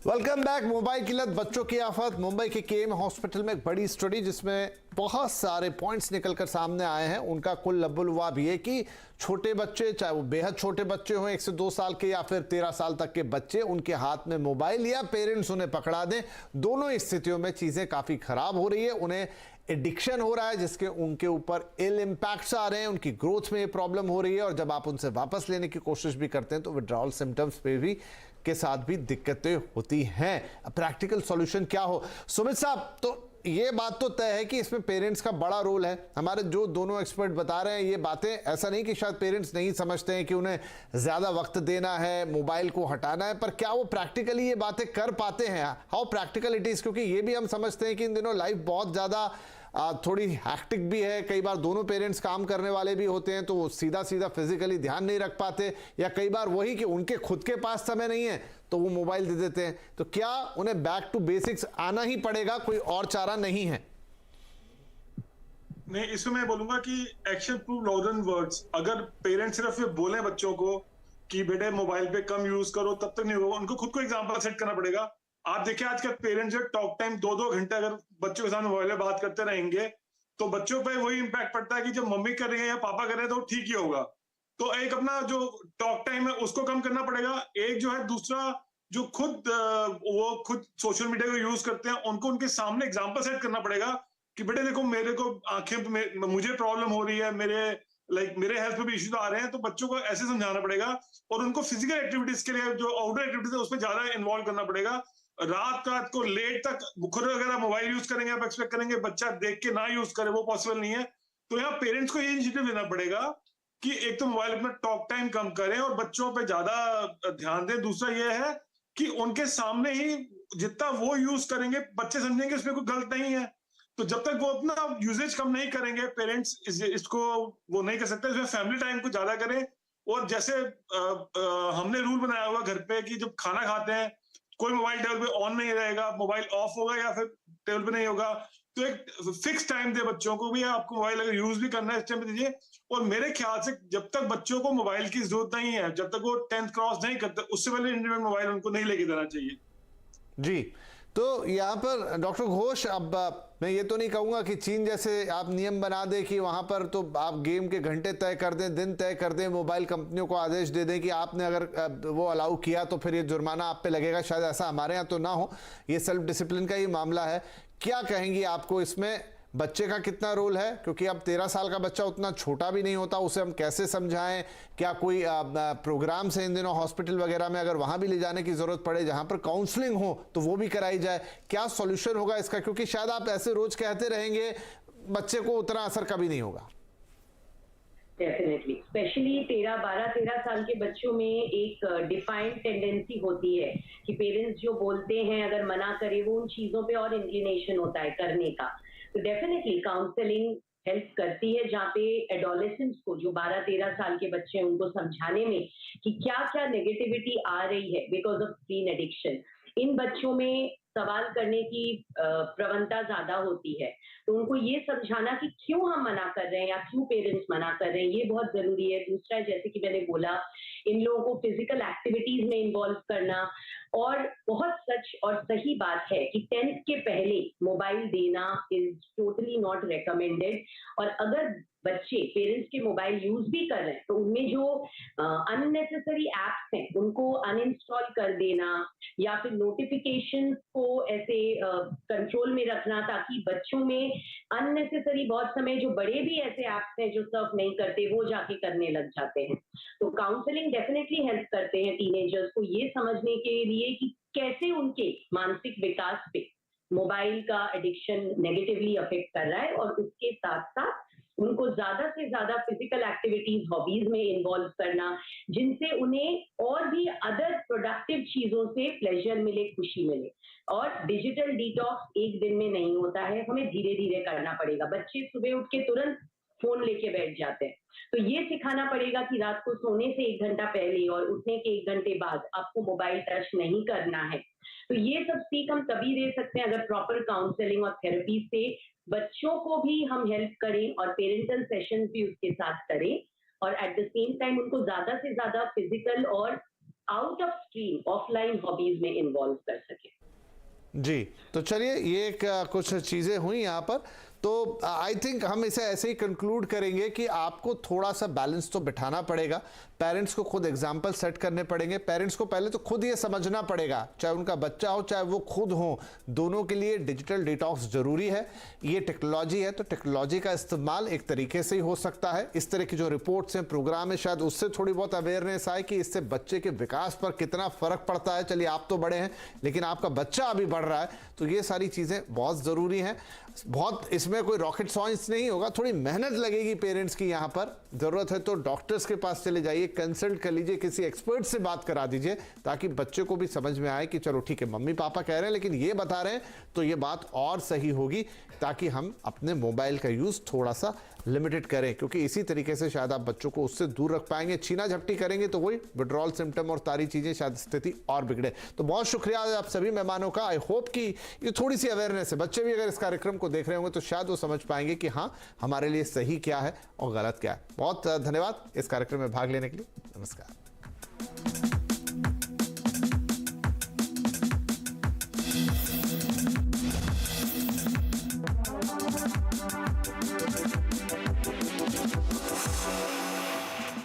Welcome back. Mobile की लत बच्चों की आफत। मुंबई के केएम हॉस्पिटल में एक बड़ी स्टडी जिसमें बहुत सारे पॉइंट्स निकलकर सामने आए हैं। उनका कुल लब्बुलुआ भी है कि छोटे बच्चे, चाहे वो बेहद छोटे बच्चे हों 1 से 2 साल के या फिर 13 साल तक के बच्चे, उनके हाथ में मोबाइल या पेरेंट्स उन्हें पकड़ा दें, दोनों स्थितियों में चीजें काफी खराब हो रही है। उन्हें एडिक्शन हो रहा है जिसके उनके ऊपर इल इम्पैक्ट्स आ रहे हैं, उनकी ग्रोथ में ये प्रॉब्लम हो रही है और जब आप उनसे वापस लेने की कोशिश भी करते हैं तो विड्रॉल सिम्टम्स पे भी के साथ भी दिक्कतें होती हैं। प्रैक्टिकल सॉल्यूशन क्या हो? सुमित साहब, तो ये बात तो तय है कि इसमें पेरेंट्स का बड़ा रोल है। हमारे जो दोनों एक्सपर्ट बता रहे हैं ये बातें, ऐसा नहीं कि शायद पेरेंट्स नहीं समझते हैं कि उन्हें ज्यादा वक्त देना है, मोबाइल को हटाना है, पर क्या वो प्रैक्टिकली ये बातें कर पाते हैं? How practical it is? क्योंकि ये भी हम समझते हैं कि इन दिनों लाइफ बहुत ज्यादा थोड़ी हैक्टिक भी है। कई बार दोनों पेरेंट्स काम करने वाले भी होते हैं तो वो सीधा सीधा फिजिकली ध्यान नहीं रख पाते, या कई बार वही कि उनके खुद के पास समय नहीं है तो वो मोबाइल दे देते हैं। तो क्या उन्हें बैक टू बेसिक्स आना ही पड़ेगा, कोई और चारा नहीं है? नहीं, इसमें मैं बोलूंगा कि action prove louder than words. अगर पेरेंट्स सिर्फ ये बोले बच्चों को कि बेटे मोबाइल पे कम यूज करो, तब तक नहीं होगा। उनको खुद को एग्जांपल सेट करना पड़ेगा। आप देखिए आज के पेरेंट्स जो टॉक टाइम 2-2 घंटे अगर बच्चों के साथ मोबाइल में बात करते रहेंगे तो बच्चों पे वही इंपैक्ट पड़ता है कि जब मम्मी कर रही है या पापा कर रहे हैं तो ठीक ही होगा। तो एक अपना जो टॉक टाइम है उसको कम करना पड़ेगा। एक जो है, दूसरा जो वो खुद सोशल मीडिया को यूज करते हैं उनको उनके सामने एग्जाम्पल सेट करना पड़ेगा कि बेटे देखो मेरे को आंखें में मुझे प्रॉब्लम हो रही है, मेरे हेल्थ में भी इश्यूज आ रहे हैं। तो बच्चों को ऐसे समझाना पड़ेगा और उनको फिजिकल एक्टिविटीज के लिए जो आउटडोर एक्टिविटीज है उसमें ज्यादा इन्वॉल्व करना पड़ेगा। रात को लेट तक खुद अगर आप मोबाइल यूज करेंगे, आप एक्सपेक्ट करेंगे बच्चा देख के ना यूज करे, वो पॉसिबल नहीं है। तो यहाँ पेरेंट्स को ये इनिशिएटिव लेना पड़ेगा कि एक तो मोबाइल अपना टॉक टाइम कम करें और बच्चों पे ज्यादा ध्यान दें। दूसरा ये है कि उनके सामने ही जितना वो यूज करेंगे बच्चे समझेंगे इसमें कोई गलत नहीं है। तो जब तक वो अपना यूजेज कम नहीं करेंगे पेरेंट्स इसको वो नहीं कर सकते। इसमें फैमिली टाइम को ज्यादा करें। और जैसे हमने रूल बनाया हुआ घर पे कि जब खाना खाते हैं कोई मोबाइल टेबल पे ऑन नहीं रहेगा, मोबाइल ऑफ होगा या फिर टेबल पे नहीं होगा। तो एक फिक्स टाइम दे बच्चों को भी, आपको मोबाइल अगर यूज भी करना है इस टाइम पे दीजिए। और मेरे ख्याल से जब तक बच्चों को मोबाइल की जरूरत नहीं है, जब तक वो 10th क्रॉस नहीं करते, उससे पहले इंडियन मोबाइल उनको नहीं लेके देना चाहिए। जी, तो यहाँ पर डॉक्टर घोष, अब मैं ये तो नहीं कहूँगा कि चीन जैसे आप नियम बना दें कि वहाँ पर तो आप गेम के घंटे तय कर दें, दिन तय कर दें, मोबाइल कंपनियों को आदेश दे दें कि आपने अगर वो अलाउ किया तो फिर ये जुर्माना आप पे लगेगा। शायद ऐसा हमारे यहाँ तो ना हो, ये सेल्फ डिसिप्लिन का ही मामला है। क्या कहेंगी आपको इसमें बच्चे का कितना रोल है? क्योंकि अब 13 साल का बच्चा उतना छोटा भी नहीं होता, उसे हम कैसे समझाएं? क्या कोई प्रोग्राम्स है इन दिनों हॉस्पिटल वगैरह में, अगर वहां भी ले जाने की जरूरत पड़े जहां पर काउंसलिंग हो तो वो भी कराई जाए? क्या सॉल्यूशन होगा इसका? क्योंकि शायद आप ऐसे रोज कहते रहेंगे, बच्चे को उतना असर कभी नहीं होगा। डेफिनेटली, स्पेशली 12-13 साल के बच्चों में एक डिफाइंड टेंडेंसी होती है कि पेरेंट्स जो बोलते हैं अगर मना करे, वो उन चीजों पे और इंक्लिनेशन होता है करने का। तो डेफिनेटली काउंसलिंग हेल्प करती है, जहाँ पे एडोलेसेंट्स को, जो 12-13 साल के बच्चे हैं, उनको समझाने में कि क्या क्या नेगेटिविटी आ रही है बिकॉज ऑफ स्क्रीन एडिक्शन। इन बच्चों में सवाल करने की प्रवणता ज्यादा होती है, तो उनको ये समझाना कि क्यों हम मना कर रहे हैं या क्यों पेरेंट्स मना कर रहे हैं, ये बहुत जरूरी है। दूसरा, जैसे कि मैंने बोला, इन लोगों को फिजिकल एक्टिविटीज में इन्वॉल्व करना। और बहुत सच और सही बात है कि 10th के पहले मोबाइल देना इज टोटली नॉट रिकमेंडेड। और अगर बच्चे पेरेंट्स के मोबाइल यूज भी कर रहे हैं तो उनमें जो अननेसेसरी एप्स हैं उनको अनइंस्टॉल कर देना, या फिर नोटिफिकेशन को ऐसे कंट्रोल में रखना ताकि बच्चों में अननेसेसरी, बहुत समय जो बड़े भी ऐसे एप्स हैं जो सर्फ नहीं करते वो जाके करने लग जाते हैं। तो काउंसलिंग डेफिनेटली हेल्प करते हैं टीनेजर्स को ये समझने के लिए कि कैसे उनके मानसिक विकास पे मोबाइल का एडिक्शन नेगेटिवली अफेक्ट कर रहा है, और उसके साथ साथ उनको ज्यादा से ज्यादा फिजिकल एक्टिविटीज, हॉबीज में इन्वॉल्व करना, जिनसे उन्हें और भी अदर प्रोडक्टिव चीजों से प्लेजर मिले, खुशी मिले। और डिजिटल डिटॉक्स एक दिन में नहीं होता है, हमें धीरे धीरे करना पड़ेगा। बच्चे सुबह उठ के तुरंत फोन लेके बैठ जाते हैं, तो ये सिखाना पड़ेगा कि रात को सोने से 1 घंटा पहले और उठने के 1 घंटे बाद आपको मोबाइल टच नहीं करना है। तो ये सब सीख हम तभी दे सकते हैं अगर प्रॉपर काउंसलिंग और थेरेपी से बच्चों को भी हम हेल्प करें और पेरेंटल सेशन भी उसके साथ करें। और एट द सेम टाइम उनको ज्यादा से ज्यादा फिजिकल और out of stream offline hobbies में इन्वॉल्व कर सके। जी, तो चलिए ये कुछ चीज़ें हुई यहाँ पर। तो आई थिंक हम इसे ऐसे ही कंक्लूड करेंगे कि आपको थोड़ा सा बैलेंस तो बिठाना पड़ेगा। पेरेंट्स को खुद एग्जाम्पल सेट करने पड़ेंगे। पेरेंट्स को पहले तो खुद ये समझना पड़ेगा, चाहे उनका बच्चा हो चाहे वो खुद हो, दोनों के लिए डिजिटल डिटॉक्स जरूरी है। ये टेक्नोलॉजी है तो टेक्नोलॉजी का इस्तेमाल एक तरीके से ही हो सकता है। इस तरह की जो रिपोर्ट्स हैं, प्रोग्राम है, शायद उससे थोड़ी बहुत अवेयरनेस आए कि इससे बच्चे के विकास पर कितना फर्क पड़ता है। चलिए आप तो बड़े हैं लेकिन आपका बच्चा अभी बढ़ रहा है, तो ये सारी चीज़ें बहुत ज़रूरी हैं। बहुत इसमें कोई रॉकेट साइंस नहीं होगा, थोड़ी मेहनत लगेगी पेरेंट्स की। यहाँ पर ज़रूरत है तो डॉक्टर्स के पास चले जाइए, कंसल्ट कर लीजिए, किसी एक्सपर्ट से बात करा दीजिए, ताकि बच्चे को भी समझ में आए कि चलो ठीक है मम्मी पापा कह रहे हैं लेकिन ये बता रहे हैं तो ये बात और सही होगी, ताकि हम अपने मोबाइल का यूज़ थोड़ा सा लिमिटेड करें, क्योंकि इसी तरीके से शायद आप बच्चों को उससे दूर रख पाएंगे। छीना झपटी करेंगे तो वही विड्रॉल सिम्टम और सारी चीज़ें, शायद स्थिति और बिगड़े। तो बहुत शुक्रिया आप सभी मेहमानों का। आई होप कि ये थोड़ी सी अवेयरनेस है, बच्चे भी अगर इस कार्यक्रम को देख रहे होंगे तो शायद वो समझ पाएंगे कि हाँ हमारे लिए सही क्या है और गलत क्या है। बहुत धन्यवाद इस कार्यक्रम में भाग लेने के लिए। नमस्कार।